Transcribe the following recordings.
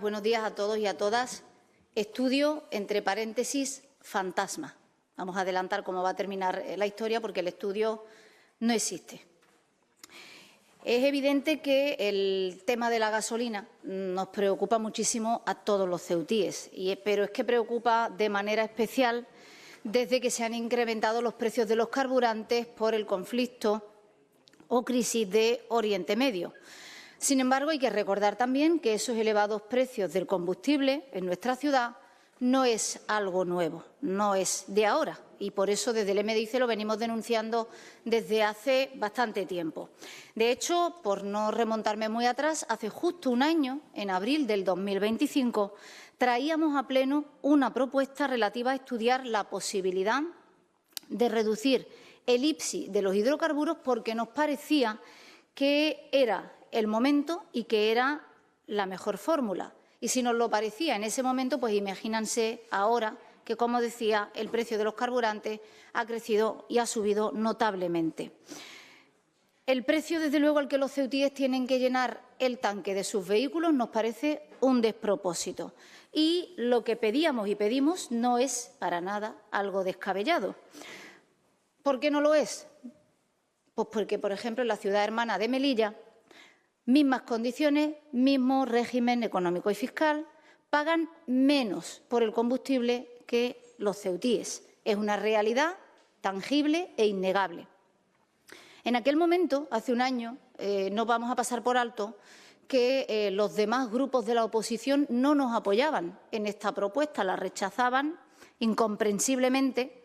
Buenos días a todos y a todas. Estudio, entre paréntesis, fantasma. Vamos a adelantar cómo va a terminar la historia porque el estudio no existe. Es evidente que el tema de la gasolina nos preocupa muchísimo a todos los ceutíes, pero es que preocupa de manera especial desde que se han incrementado los precios de los carburantes por el conflicto o crisis de Oriente Medio. Sin embargo, hay que recordar también que esos elevados precios del combustible en nuestra ciudad no es algo nuevo, no es de ahora, y por eso desde el MDIC lo venimos denunciando desde hace bastante tiempo. De hecho, por no remontarme muy atrás, hace justo un año, en abril del 2025, traíamos a pleno una propuesta relativa a estudiar la posibilidad de reducir el IPSI de los hidrocarburos porque nos parecía que era el momento y que era la mejor fórmula. Y si nos lo parecía en ese momento, pues imagínense ahora que, como decía, el precio de los carburantes ha crecido y ha subido notablemente. El precio, desde luego, al que los ceutíes tienen que llenar el tanque de sus vehículos nos parece un despropósito. Y lo que pedíamos y pedimos no es para nada algo descabellado. ¿Por qué no lo es? Pues porque, por ejemplo, en la ciudad hermana de Melilla, mismas condiciones, mismo régimen económico y fiscal, pagan menos por el combustible que los ceutíes. Es una realidad tangible e innegable. En aquel momento, hace un año, no vamos a pasar por alto que los demás grupos de la oposición no nos apoyaban en esta propuesta, la rechazaban incomprensiblemente,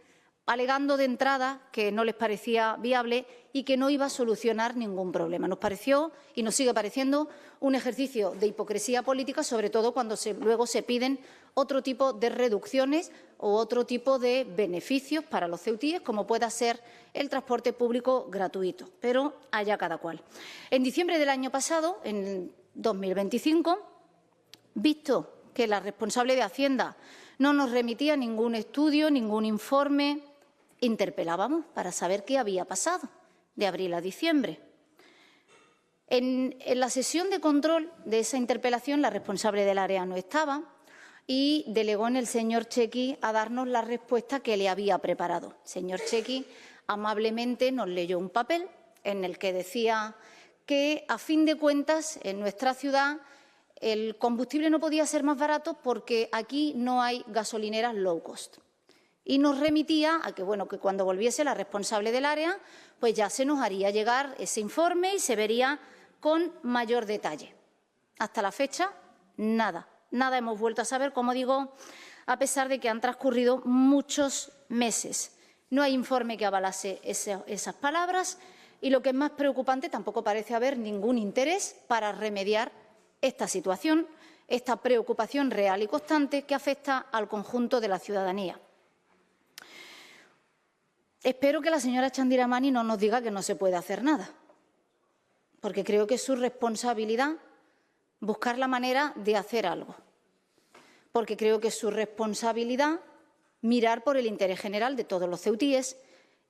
alegando de entrada que no les parecía viable y que no iba a solucionar ningún problema. Nos pareció y nos sigue pareciendo un ejercicio de hipocresía política, sobre todo cuando luego se piden otro tipo de reducciones o otro tipo de beneficios para los ceutíes, como pueda ser el transporte público gratuito. Pero allá cada cual. En diciembre del año pasado, en 2025, visto que la responsable de Hacienda no nos remitía ningún estudio, ningún informe, interpelábamos para saber qué había pasado de abril a diciembre. En la sesión de control de esa interpelación, la responsable del área no estaba y delegó en el señor Chequi a darnos la respuesta que le había preparado. El señor Chequi amablemente nos leyó un papel en el que decía que, a fin de cuentas, en nuestra ciudad el combustible no podía ser más barato porque aquí no hay gasolineras low cost. Y nos remitía a que, bueno, que cuando volviese la responsable del área, pues ya se nos haría llegar ese informe y se vería con mayor detalle. Hasta la fecha, nada hemos vuelto a saber, como digo, a pesar de que han transcurrido muchos meses. No hay informe que avalase esas palabras y, lo que es más preocupante, tampoco parece haber ningún interés para remediar esta situación, esta preocupación real y constante que afecta al conjunto de la ciudadanía. Espero que la señora Chandiramani no nos diga que no se puede hacer nada, porque creo que es su responsabilidad buscar la manera de hacer algo, porque creo que es su responsabilidad mirar por el interés general de todos los ceutíes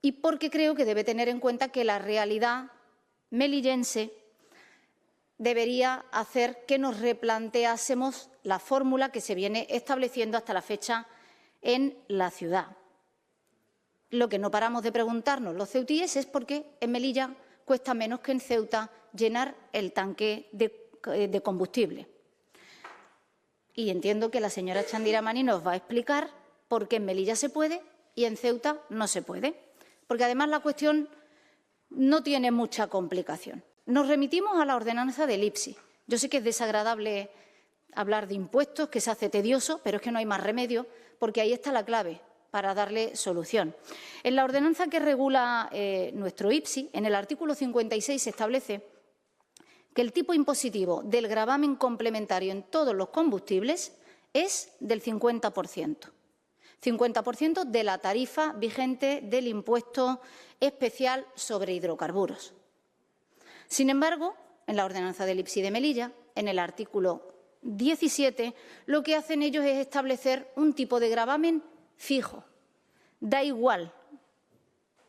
y porque creo que debe tener en cuenta que la realidad melillense debería hacer que nos replanteásemos la fórmula que se viene estableciendo hasta la fecha en la ciudad. Lo que no paramos de preguntarnos los ceutíes es por qué en Melilla cuesta menos que en Ceuta llenar el tanque de combustible. Y entiendo que la señora Chandiramani nos va a explicar por qué en Melilla se puede y en Ceuta no se puede. Porque además la cuestión no tiene mucha complicación. Nos remitimos a la ordenanza del IPSI. Yo sé que es desagradable hablar de impuestos, que se hace tedioso, pero es que no hay más remedio, porque ahí está la clave para darle solución. En la ordenanza que regula nuestro IPSI, en el artículo 56 se establece que el tipo impositivo del gravamen complementario en todos los combustibles es del 50%. 50% de la tarifa vigente del impuesto especial sobre hidrocarburos. Sin embargo, en la ordenanza del IPSI de Melilla, en el artículo 17, lo que hacen ellos es establecer un tipo de gravamen fijo. Da igual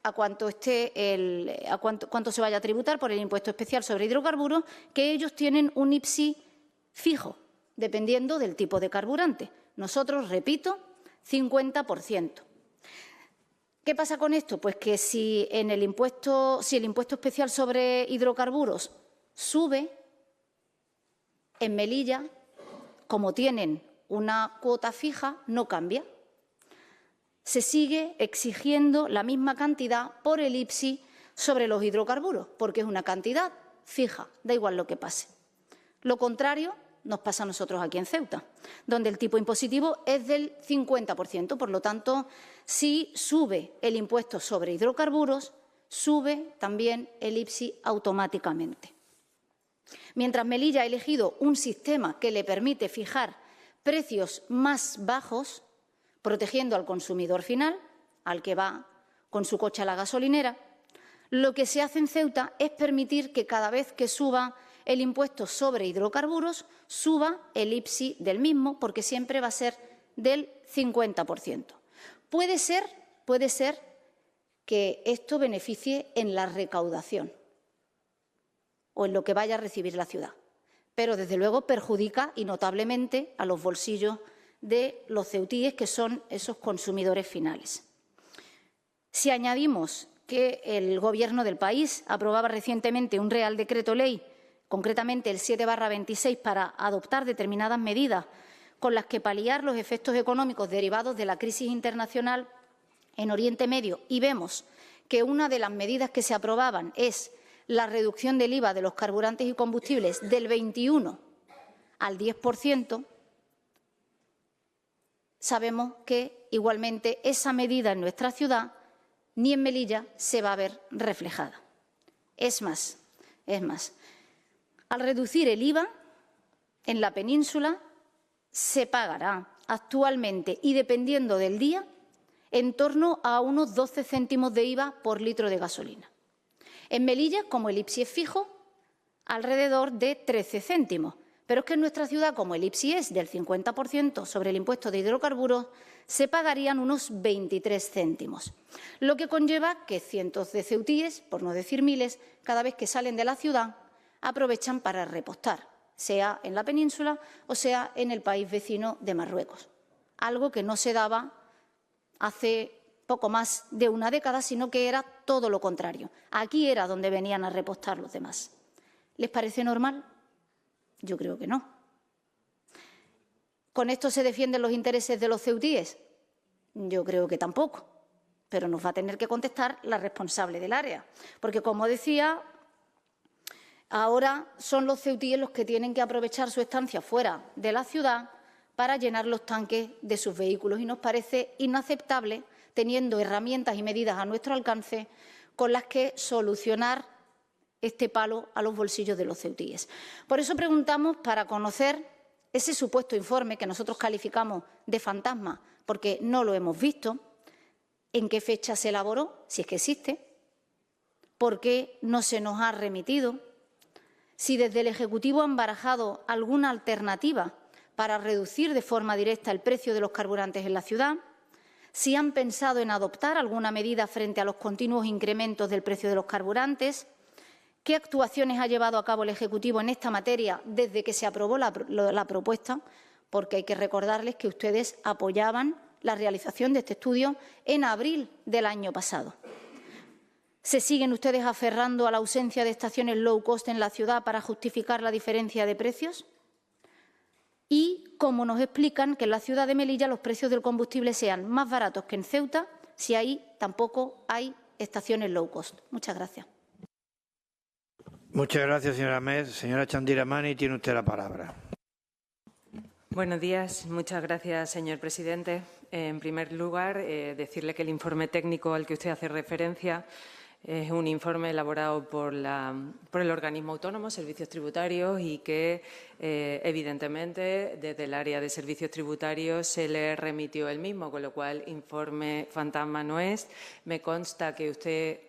a cuánto cuánto se vaya a tributar por el impuesto especial sobre hidrocarburos, que ellos tienen un IPSI fijo dependiendo del tipo de carburante. Nosotros, repito, 50%. ¿Qué pasa con esto? Pues que si el impuesto especial sobre hidrocarburos sube, en Melilla, como tienen una cuota fija, no cambia. Se sigue exigiendo la misma cantidad por el IPSI sobre los hidrocarburos, porque es una cantidad fija, da igual lo que pase. Lo contrario nos pasa a nosotros aquí en Ceuta, donde el tipo impositivo es del 50%. Por lo tanto, si sube el impuesto sobre hidrocarburos, sube también el IPSI automáticamente. Mientras Melilla ha elegido un sistema que le permite fijar precios más bajos, protegiendo al consumidor final, al que va con su coche a la gasolinera, lo que se hace en Ceuta es permitir que cada vez que suba el impuesto sobre hidrocarburos, suba el IPSI del mismo, porque siempre va a ser del 50%. Puede ser que esto beneficie en la recaudación o en lo que vaya a recibir la ciudad, pero desde luego perjudica y notablemente a los bolsillos de los ceutíes, que son esos consumidores finales. Si añadimos que el Gobierno del país aprobaba recientemente un Real Decreto Ley, concretamente el 7/26, para adoptar determinadas medidas con las que paliar los efectos económicos derivados de la crisis internacional en Oriente Medio, y vemos que una de las medidas que se aprobaban es la reducción del IVA de los carburantes y combustibles del 21 al 10%, sabemos que igualmente esa medida en nuestra ciudad ni en Melilla se va a ver reflejada. Es más, al reducir el IVA en la península se pagará actualmente, y dependiendo del día, en torno a unos 12 céntimos de IVA por litro de gasolina. En Melilla, como el IPSI es fijo, alrededor de 13 céntimos. Pero es que en nuestra ciudad, como el IPSI es del 50% sobre el impuesto de hidrocarburos, se pagarían unos 23 céntimos, lo que conlleva que cientos de ceutíes, por no decir miles, cada vez que salen de la ciudad, aprovechan para repostar, sea en la península o sea en el país vecino de Marruecos, algo que no se daba hace poco más de una década, sino que era todo lo contrario. Aquí era donde venían a repostar los demás. ¿Les parece normal? Yo creo que no. ¿Con esto se defienden los intereses de los ceutíes? Yo creo que tampoco, pero nos va a tener que contestar la responsable del área, porque, como decía, ahora son los ceutíes los que tienen que aprovechar su estancia fuera de la ciudad para llenar los tanques de sus vehículos, y nos parece inaceptable, teniendo herramientas y medidas a nuestro alcance con las que solucionar este palo a los bolsillos de los ceutíes. Por eso preguntamos, para conocer ese supuesto informe que nosotros calificamos de fantasma, porque no lo hemos visto, en qué fecha se elaboró, si es que existe, por qué no se nos ha remitido, si desde el Ejecutivo han barajado alguna alternativa para reducir de forma directa el precio de los carburantes en la ciudad, si han pensado en adoptar alguna medida frente a los continuos incrementos del precio de los carburantes, qué actuaciones ha llevado a cabo el Ejecutivo en esta materia desde que se aprobó la propuesta, porque hay que recordarles que ustedes apoyaban la realización de este estudio en abril del año pasado. ¿Se siguen ustedes aferrando a la ausencia de estaciones low cost en la ciudad para justificar la diferencia de precios? ¿Y cómo nos explican que en la ciudad de Melilla los precios del combustible sean más baratos que en Ceuta, si ahí tampoco hay estaciones low cost? Muchas gracias. Muchas gracias, señora Mes. Señora Chandira Mani, tiene usted la palabra. Buenos días. Muchas gracias, señor presidente. En primer lugar, decirle que el informe técnico al que usted hace referencia es un informe elaborado por el organismo autónomo, Servicios Tributarios, y que, evidentemente, desde el área de Servicios Tributarios se le remitió el mismo, con lo cual informe fantasma no es. Me consta que usted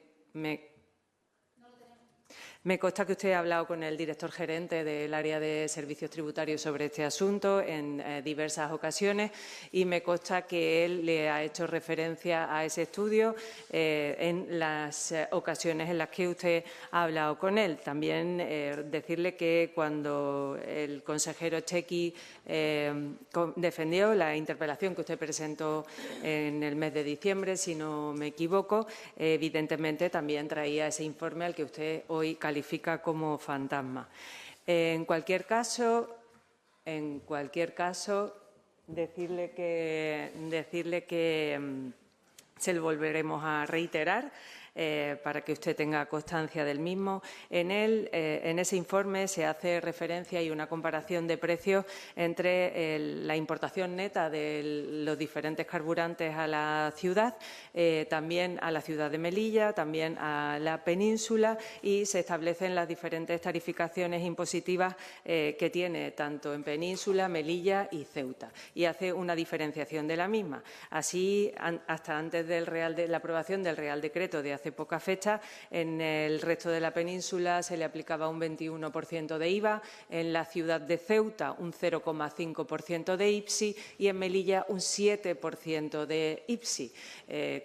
Me consta que usted ha hablado con el director gerente del área de servicios tributarios sobre este asunto en diversas ocasiones y me consta que él le ha hecho referencia a ese estudio en las ocasiones en las que usted ha hablado con él. También decirle que cuando el consejero Checchi defendió la interpelación que usted presentó en el mes de diciembre, si no me equivoco, evidentemente también traía ese informe al que usted hoy califica como fantasma. En cualquier caso, decirle que se lo volveremos a reiterar para que usted tenga constancia del mismo. En ese informe se hace referencia y una comparación de precios entre la importación neta de los diferentes carburantes a la ciudad, también a la ciudad de Melilla, también a la península y se establecen las diferentes tarificaciones impositivas que tiene tanto en Península, Melilla y Ceuta y hace una diferenciación de la misma. Así, hasta antes de la aprobación del Real Decreto de hace poca fecha, en el resto de la península se le aplicaba un 21% de IVA, en la ciudad de Ceuta un 0,5% de IPSI y en Melilla un 7% de IPSI,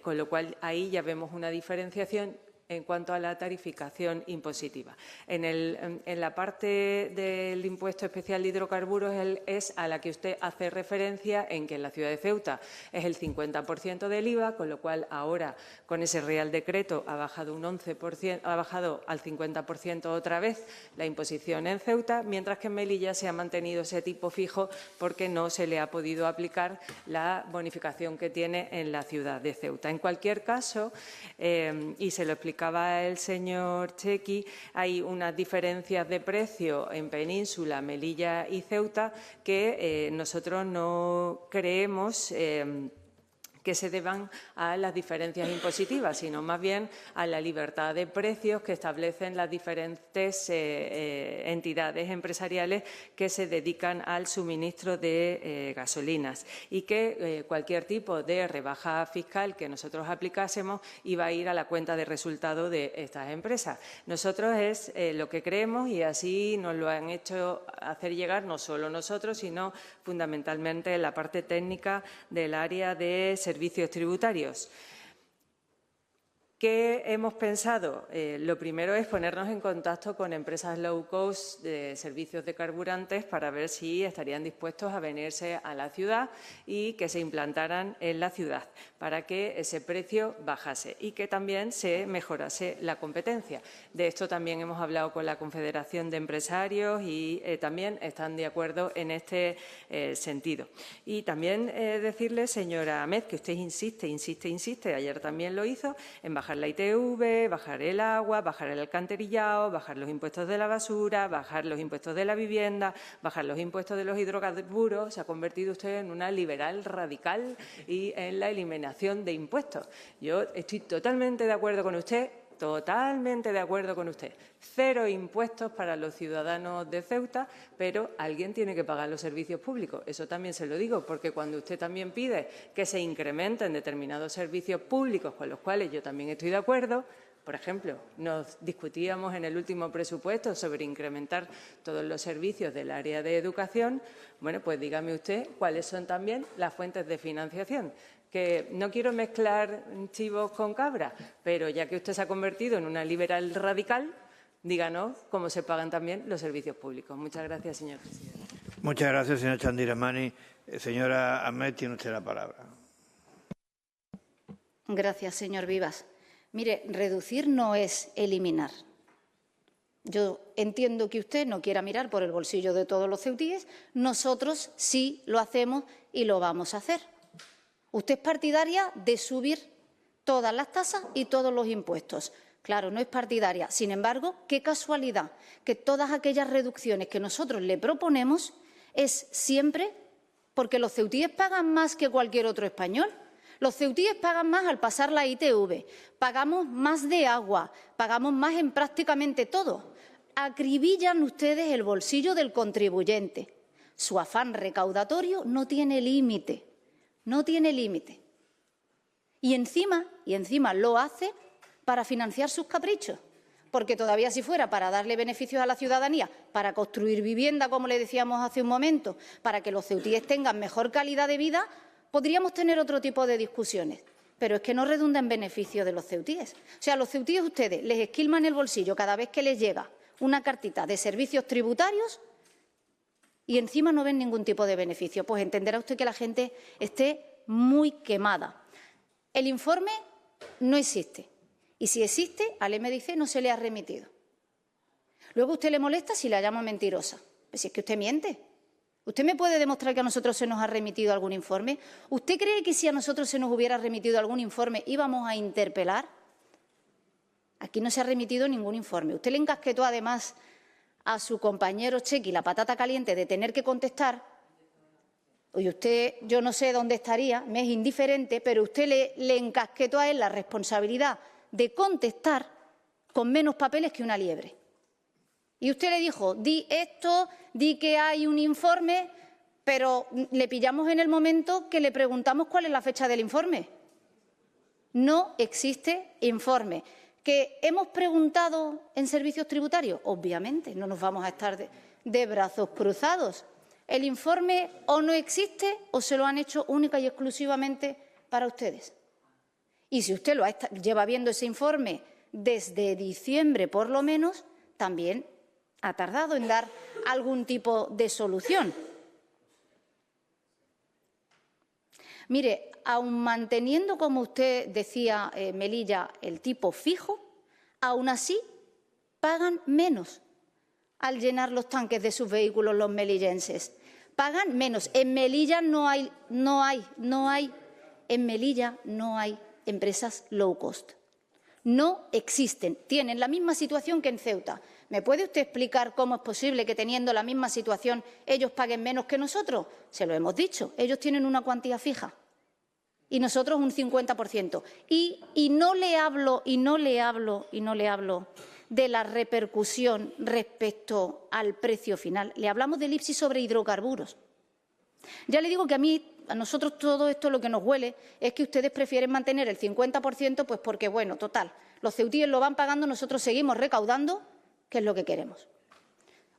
con lo cual ahí ya vemos una diferenciación en cuanto a la tarificación impositiva. En la parte del impuesto especial de hidrocarburos es a la que usted hace referencia, en que en la ciudad de Ceuta es el 50% del IVA, con lo cual ahora con ese Real Decreto ha bajado un 11%, ha bajado al 50% otra vez la imposición en Ceuta, mientras que en Melilla se ha mantenido ese tipo fijo porque no se le ha podido aplicar la bonificación que tiene en la ciudad de Ceuta. En cualquier caso, y se lo explicaba el señor Checchi, hay unas diferencias de precio en Península, Melilla y Ceuta que nosotros no creemos que se deban a las diferencias impositivas, sino más bien a la libertad de precios que establecen las diferentes entidades empresariales que se dedican al suministro de gasolinas y que cualquier tipo de rebaja fiscal que nosotros aplicásemos iba a ir a la cuenta de resultado de estas empresas. Nosotros es lo que creemos y así nos lo han hecho hacer llegar no solo nosotros, sino fundamentalmente la parte técnica del área de servicios tributarios. ¿Qué hemos pensado? Lo primero es ponernos en contacto con empresas low cost de servicios de carburantes para ver si estarían dispuestos a venirse a la ciudad y que se implantaran en la ciudad para que ese precio bajase y que también se mejorase la competencia. De esto también hemos hablado con la Confederación de Empresarios y también están de acuerdo en este sentido. Y también decirle, señora Ahmed, que usted insiste, ayer también lo hizo, en bajar la ITV, bajar el agua, bajar el alcantarillado, bajar los impuestos de la basura, bajar los impuestos de la vivienda, bajar los impuestos de los hidrocarburos. Se ha convertido usted en una liberal radical y en la eliminación de impuestos. Yo estoy totalmente de acuerdo con usted. Totalmente de acuerdo con usted. 0 impuestos para los ciudadanos de Ceuta, pero alguien tiene que pagar los servicios públicos. Eso también se lo digo, porque cuando usted también pide que se incrementen determinados servicios públicos con los cuales yo también estoy de acuerdo, por ejemplo, nos discutíamos en el último presupuesto sobre incrementar todos los servicios del área de educación. Bueno, pues dígame usted cuáles son también las fuentes de financiación. Que no quiero mezclar chivos con cabras, pero ya que usted se ha convertido en una liberal radical, díganos cómo se pagan también los servicios públicos. Muchas gracias, señor presidente. Muchas gracias, señora Chandiramani. Señora Ahmed, tiene usted la palabra. Gracias, señor Vivas. Mire, reducir no es eliminar. Yo entiendo que usted no quiera mirar por el bolsillo de todos los ceutíes. Nosotros sí lo hacemos y lo vamos a hacer. Usted es partidaria de subir todas las tasas y todos los impuestos. Claro, no es partidaria. Sin embargo, qué casualidad que todas aquellas reducciones que nosotros le proponemos es siempre porque los ceutíes pagan más que cualquier otro español. Los ceutíes pagan más al pasar la ITV, pagamos más de agua, pagamos más en prácticamente todo. Acribillan ustedes el bolsillo del contribuyente. Su afán recaudatorio no tiene límite. No tiene límite. Y encima lo hace para financiar sus caprichos. porque todavía si fuera para darle beneficios a la ciudadanía, para construir vivienda, como le decíamos hace un momento, para que los ceutíes tengan mejor calidad de vida, podríamos tener otro tipo de discusiones. Pero es que no redunda en beneficio de los ceutíes. O sea, a los ceutíes ustedes les esquilman el bolsillo cada vez que les llega una cartita de servicios tributarios y encima no ven ningún tipo de beneficio. Pues entenderá usted que la gente esté muy quemada. El informe no existe. Y si existe, al MDC no se le ha remitido. Luego usted le molesta si la llama mentirosa. Pues si es que usted miente. ¿Usted me puede demostrar que a nosotros se nos ha remitido algún informe? ¿Usted cree que si a nosotros se nos hubiera remitido algún informe íbamos a interpelar? Aquí no se ha remitido ningún informe. Usted le encasquetó además a su compañero Chequi la patata caliente de tener que contestar. Oye, usted, yo no sé dónde estaría, me es indiferente, pero usted le encasquetó a él la responsabilidad de contestar con menos papeles que una liebre. Y usted le dijo, di esto, di que hay un informe, pero le pillamos en el momento que le preguntamos cuál es la fecha del informe. No existe informe. ¿Que hemos preguntado en servicios tributarios? Obviamente, no nos vamos a estar de brazos cruzados. El informe o no existe o se lo han hecho única y exclusivamente para ustedes. Y si usted lleva viendo ese informe desde diciembre, por lo menos, también ha tardado en dar algún tipo de solución. Mire, aun manteniendo, como usted decía, Melilla, el tipo fijo, aún así pagan menos al llenar los tanques de sus vehículos los melillenses. Pagan menos. En Melilla no hay empresas low cost. No existen. Tienen la misma situación que en Ceuta. ¿Me puede usted explicar cómo es posible que, teniendo la misma situación, ellos paguen menos que nosotros? Se lo hemos dicho. Ellos tienen una cuantía fija y nosotros un 50%. Y no le hablo de la repercusión respecto al precio final. Le hablamos del IPSI sobre hidrocarburos. Ya le digo que a nosotros todo esto lo que nos huele es que ustedes prefieren mantener el 50%, pues porque, bueno, total, los ceutíes lo van pagando, nosotros seguimos recaudando, que es lo que queremos.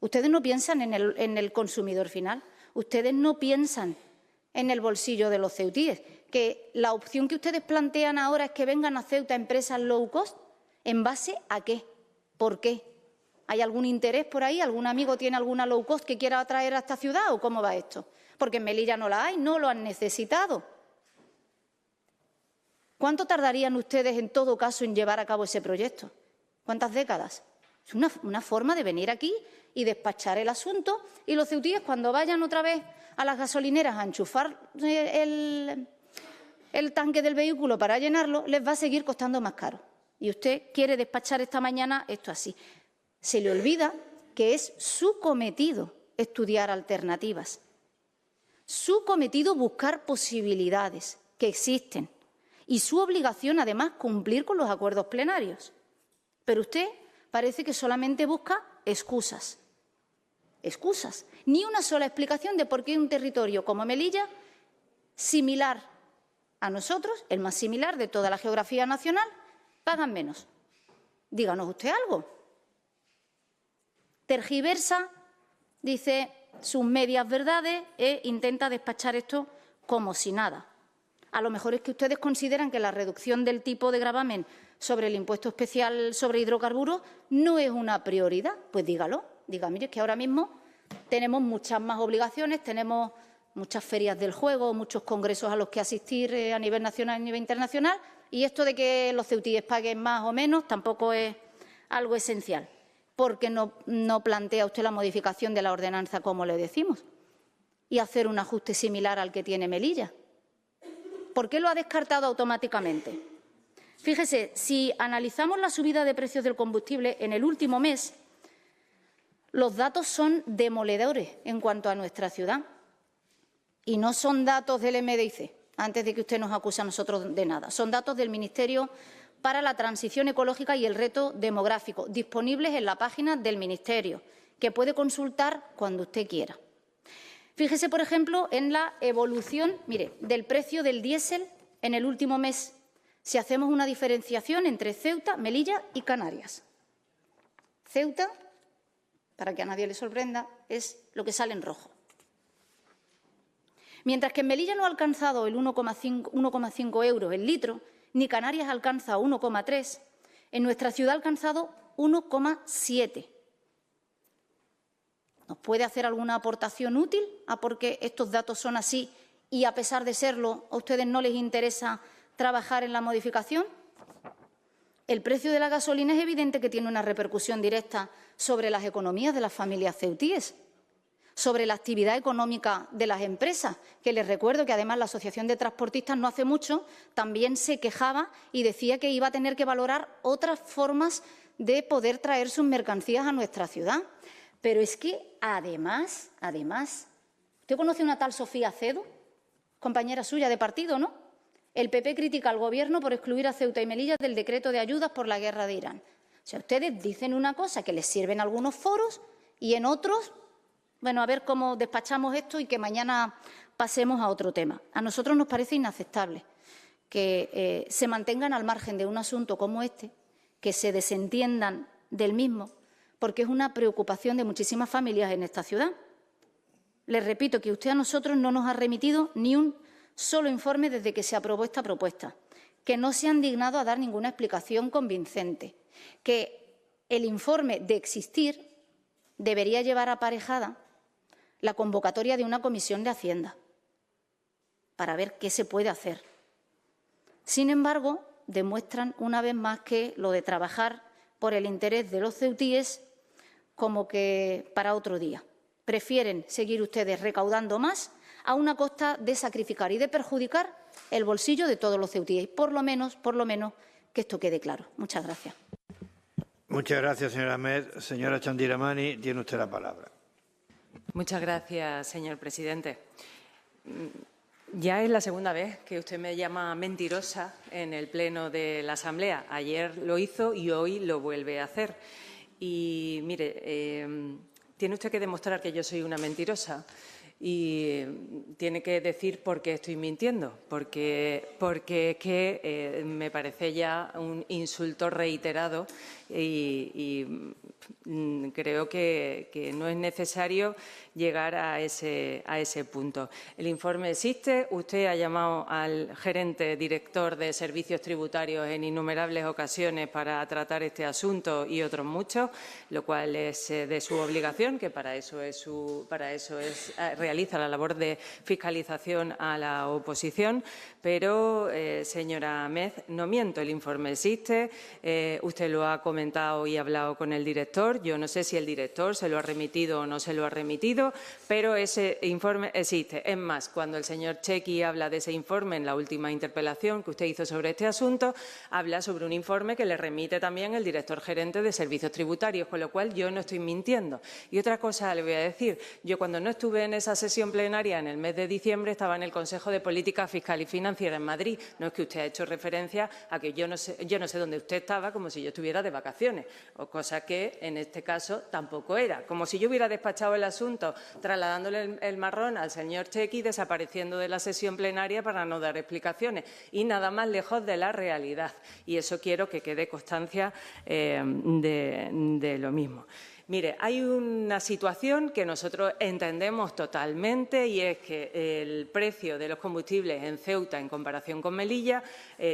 Ustedes no piensan en el consumidor final, ustedes no piensan en el bolsillo de los ceutíes, que la opción que ustedes plantean ahora es que vengan a Ceuta empresas low cost. ¿En base a qué? ¿Por qué? ¿Hay algún interés por ahí? ¿Algún amigo tiene alguna low cost que quiera traer a esta ciudad o cómo va esto? Porque en Melilla no la hay, no lo han necesitado. ¿Cuánto tardarían ustedes, en todo caso, en llevar a cabo ese proyecto? ¿Cuántas décadas? Es una forma de venir aquí y despachar el asunto, y los ceutíes, cuando vayan otra vez a las gasolineras a enchufar el tanque del vehículo para llenarlo, les va a seguir costando más caro. Y usted quiere despachar esta mañana esto así. Se le olvida que es su cometido estudiar alternativas, su cometido buscar posibilidades que existen y su obligación, además, cumplir con los acuerdos plenarios. Pero usted parece que solamente busca excusas. Excusas. Ni una sola explicación de por qué un territorio como Melilla, similar a nosotros, el más similar de toda la geografía nacional, pagan menos. Díganos usted algo. Tergiversa, dice sus medias verdades e intenta despachar esto como si nada. A lo mejor es que ustedes consideran que la reducción del tipo de gravamen sobre el impuesto especial sobre hidrocarburos no es una prioridad. Pues dígalo. Diga, mire, es que ahora mismo tenemos muchas más obligaciones, tenemos muchas ferias del juego, muchos congresos a los que asistir a nivel nacional y a nivel internacional, y esto de que los ceutíes paguen más o menos tampoco es algo esencial. ¿Por qué no plantea usted la modificación de la ordenanza, como le decimos, y hacer un ajuste similar al que tiene Melilla? ¿Por qué lo ha descartado automáticamente? Fíjese, si analizamos la subida de precios del combustible en el último mes, los datos son demoledores en cuanto a nuestra ciudad. Y no son datos del MDIC, antes de que usted nos acuse a nosotros de nada. Son datos del Ministerio para la Transición Ecológica y el Reto Demográfico, disponibles en la página del Ministerio, que puede consultar cuando usted quiera. Fíjese, por ejemplo, en la evolución, mire, del precio del diésel en el último mes, si hacemos una diferenciación entre Ceuta, Melilla y Canarias. Ceuta, para que a nadie le sorprenda, es lo que sale en rojo. Mientras que en Melilla no ha alcanzado el 1,5 euros el litro, ni Canarias alcanza 1,3, en nuestra ciudad ha alcanzado 1,7. ¿Nos puede hacer alguna aportación útil a por qué estos datos son así y, a pesar de serlo, a ustedes no les interesa trabajar en la modificación? El precio de la gasolina es evidente que tiene una repercusión directa sobre las economías de las familias ceutíes, sobre la actividad económica de las empresas, que les recuerdo que además la Asociación de Transportistas no hace mucho también se quejaba y decía que iba a tener que valorar otras formas de poder traer sus mercancías a nuestra ciudad. Pero es que, además, ¿usted conoce una tal Sofía Cedo? Compañera suya de partido, ¿no? El PP critica al Gobierno por excluir a Ceuta y Melilla del decreto de ayudas por la guerra de Irán. O sea, ustedes dicen una cosa que les sirve en algunos foros y en otros, bueno, a ver cómo despachamos esto y que mañana pasemos a otro tema. A nosotros nos parece inaceptable que se mantengan al margen de un asunto como este, que se desentiendan del mismo, porque es una preocupación de muchísimas familias en esta ciudad. Les repito que usted a nosotros no nos ha remitido ni un solo informe desde que se aprobó esta propuesta, que no se han dignado a dar ninguna explicación convincente, que el informe de existir debería llevar aparejada la convocatoria de una comisión de Hacienda para ver qué se puede hacer. Sin embargo, demuestran una vez más que lo de trabajar por el interés de los ceutíes como que para otro día. Prefieren seguir ustedes recaudando más a una costa de sacrificar y de perjudicar el bolsillo de todos los ceutíes. Por lo menos, que esto quede claro. Muchas gracias. Muchas gracias, señora Ahmed. Señora Chandiramani, tiene usted la palabra. Muchas gracias, señor presidente. Ya es la segunda vez que usted me llama mentirosa en el Pleno de la Asamblea. Ayer lo hizo y hoy lo vuelve a hacer. Y, mire, tiene usted que demostrar que yo soy una mentirosa y tiene que decir por qué estoy mintiendo, porque es que me parece ya un insulto reiterado y creo que no es necesario llegar a ese punto. El informe existe, usted ha llamado al gerente director de servicios tributarios en innumerables ocasiones para tratar este asunto y otros muchos, lo cual es de su obligación, que para eso realiza la labor de fiscalización a la oposición, pero, señora Ahmed, no miento, el informe existe, usted lo ha comentado y ha hablado con el director, yo no sé si el director se lo ha remitido o no se lo ha remitido, pero ese informe existe. Es más, cuando el señor Checchi habla de ese informe en la última interpelación que usted hizo sobre este asunto, habla sobre un informe que le remite también el director gerente de Servicios Tributarios, con lo cual yo no estoy mintiendo. Y otra cosa le voy a decir, yo cuando no estuve en esa sesión plenaria en el mes de diciembre estaba en el Consejo de Política Fiscal y Financiera en Madrid. No es que usted ha hecho referencia a que yo no sé dónde usted estaba, como si yo estuviera de vacaciones, o cosa que en este caso tampoco era. Como si yo hubiera despachado el asunto trasladándole el marrón al señor Checchi, desapareciendo de la sesión plenaria para no dar explicaciones. Y nada más lejos de la realidad. Y eso quiero que quede constancia de lo mismo. Mire, hay una situación que nosotros entendemos totalmente y es que el precio de los combustibles en Ceuta en comparación con Melilla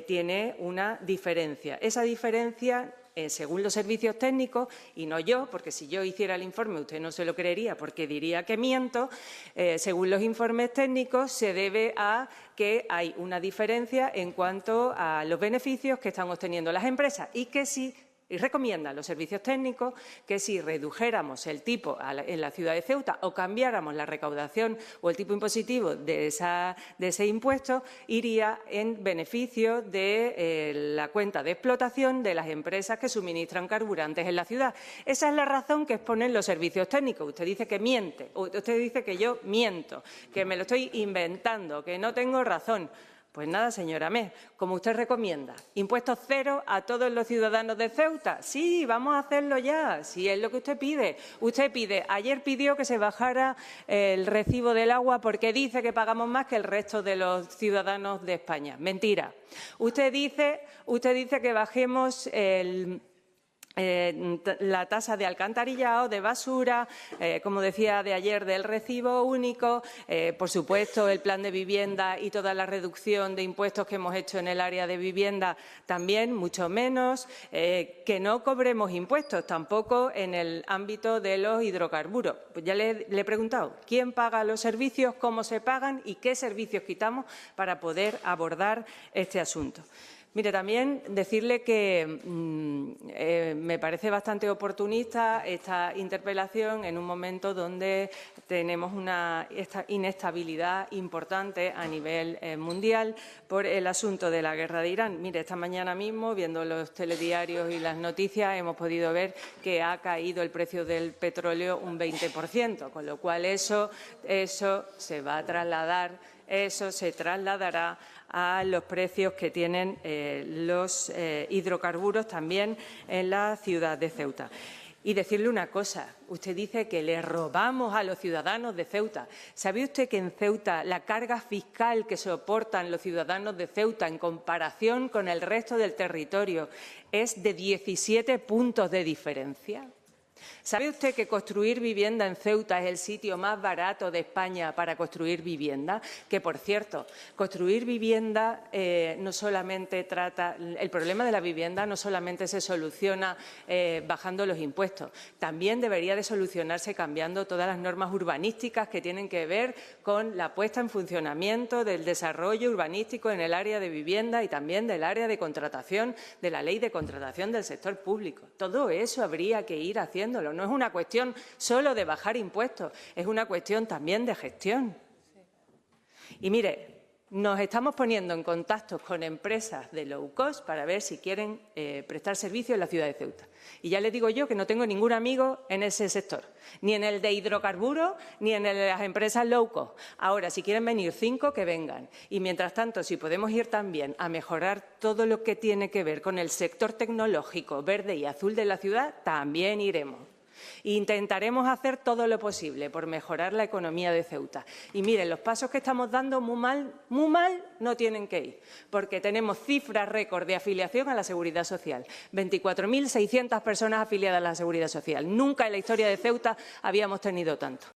tiene una diferencia. Esa diferencia, según los servicios técnicos, y no yo, porque si yo hiciera el informe usted no se lo creería porque diría que miento, según los informes técnicos se debe a que hay una diferencia en cuanto a los beneficios que están obteniendo las empresas y que si y recomiendan los servicios técnicos que si redujéramos el tipo en la ciudad de Ceuta o cambiáramos la recaudación o el tipo impositivo de ese impuesto, iría en beneficio de la cuenta de explotación de las empresas que suministran carburantes en la ciudad. Esa es la razón que exponen los servicios técnicos. Usted dice que miente, usted dice que yo miento, que me lo estoy inventando, que no tengo razón. Pues nada, señora Ahmed, como usted recomienda, impuestos cero a todos los ciudadanos de Ceuta. Sí, vamos a hacerlo ya, si es lo que usted pide. Ayer pidió que se bajara el recibo del agua porque dice que pagamos más que el resto de los ciudadanos de España. Mentira. Usted dice que bajemos la tasa de alcantarillado, de basura, como decía de ayer, del recibo único, por supuesto, el plan de vivienda y toda la reducción de impuestos que hemos hecho en el área de vivienda también, mucho menos, que no cobremos impuestos tampoco en el ámbito de los hidrocarburos. Pues ya le he preguntado quién paga los servicios, cómo se pagan y qué servicios quitamos para poder abordar este asunto. Mire, también decirle que me parece bastante oportunista esta interpelación en un momento donde tenemos una inestabilidad importante a nivel mundial por el asunto de la guerra de Irán. Mire, esta mañana mismo, viendo los telediarios y las noticias, hemos podido ver que ha caído el precio del petróleo un 20%, con lo cual eso se va a trasladar, eso se trasladará a los precios que tienen los hidrocarburos también en la ciudad de Ceuta. Y decirle una cosa, usted dice que le robamos a los ciudadanos de Ceuta. ¿Sabe usted que en Ceuta la carga fiscal que soportan los ciudadanos de Ceuta en comparación con el resto del territorio es de 17 puntos de diferencia? ¿Sabe usted que construir vivienda en Ceuta es el sitio más barato de España para construir vivienda? Que, por cierto, construir vivienda no solamente trata… El problema de la vivienda no solamente se soluciona bajando los impuestos, también debería de solucionarse cambiando todas las normas urbanísticas que tienen que ver con la puesta en funcionamiento del desarrollo urbanístico en el área de vivienda y también del área de contratación, de la ley de contratación del sector público. Todo eso habría que ir haciendo. No es una cuestión solo de bajar impuestos, es una cuestión también de gestión. Y mire, nos estamos poniendo en contacto con empresas de low cost para ver si quieren prestar servicio en la ciudad de Ceuta. Y ya les digo yo que no tengo ningún amigo en ese sector, ni en el de hidrocarburos, ni en el de las empresas low cost. Ahora, si quieren venir 5, que vengan. Y mientras tanto, si podemos ir también a mejorar todo lo que tiene que ver con el sector tecnológico verde y azul de la ciudad, también iremos. Intentaremos hacer todo lo posible por mejorar la economía de Ceuta. Y miren, los pasos que estamos dando muy mal no tienen que ir, porque tenemos cifras récord de afiliación a la Seguridad Social. 24.600 personas afiliadas a la Seguridad Social. Nunca en la historia de Ceuta habíamos tenido tanto.